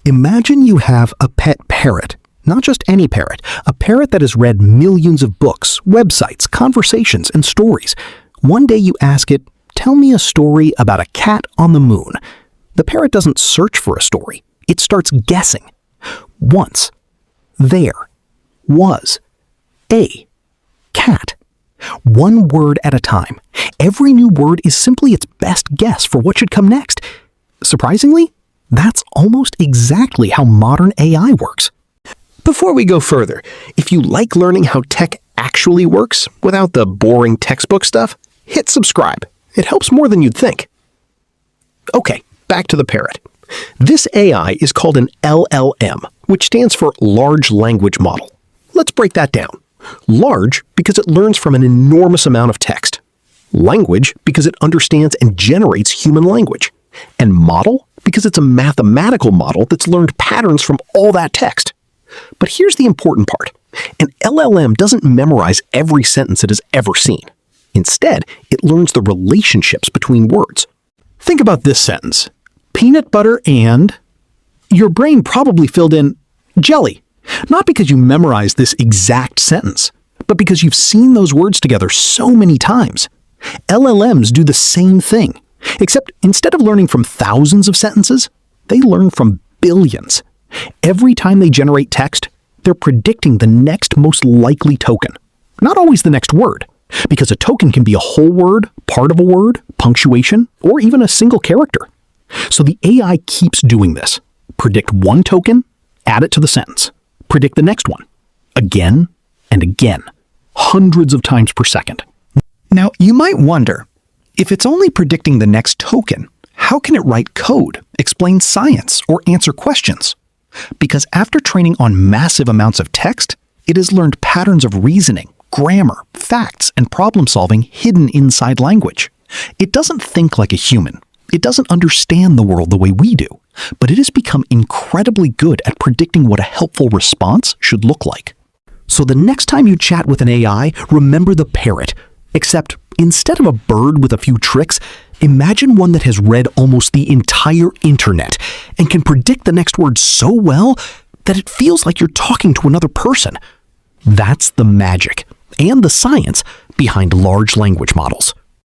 Imagine you have a pet parrot. Not just any parrot, a parrot that has read millions of books, websites, conversations, and stories. One day you ask it, "Tell me a story about a cat on the moon." The parrot doesn't search for a story. It starts guessing. Once there was a cat. One word at a time. Every new word is simply its best guess for what should come next. Surprisingly, that's almost exactly how modern AI works. Before we go further, if you like learning how tech actually works without the boring textbook stuff, hit subscribe. It helps more than you'd think. Okay, back to the parrot. This AI is called an LLM, which stands for Large Language Model. Let's break that down. Large because it learns from an enormous amount of text. Language because it understands and generates human language. And model because it's a mathematical model that's learned patterns from all that text. But here's the important part. An LLM doesn't memorize every sentence it has ever seen. Instead, it learns the relationships between words. Think about this sentence. Peanut butter and... Your brain probably filled in jelly. Not because you memorized this exact sentence, but because you've seen those words together so many times. LLMs do the same thing, except instead of learning from thousands of sentences, they learn from billions. Every time they generate text, they're predicting the next most likely token. Not always the next word, because a token can be a whole word, part of a word, punctuation, or even a single character. So the AI keeps doing this. Predict one token, add it to the sentence. Predict the next one. Again and again. Hundreds of times per second. Now, you might wonder, if it's only predicting the next token, how can it write code, explain science, or answer questions? Because after training on massive amounts of text, it has learned patterns of reasoning, grammar, facts, and problem-solving hidden inside language. It doesn't think like a human. It doesn't understand the world the way we do, but it has become incredibly good at predicting what a helpful response should look like. So the next time you chat with an AI, remember the parrot. Except instead of a bird with a few tricks, imagine one that has read almost the entire internet and can predict the next word so well that it feels like you're talking to another person. That's the magic and the science behind large language models.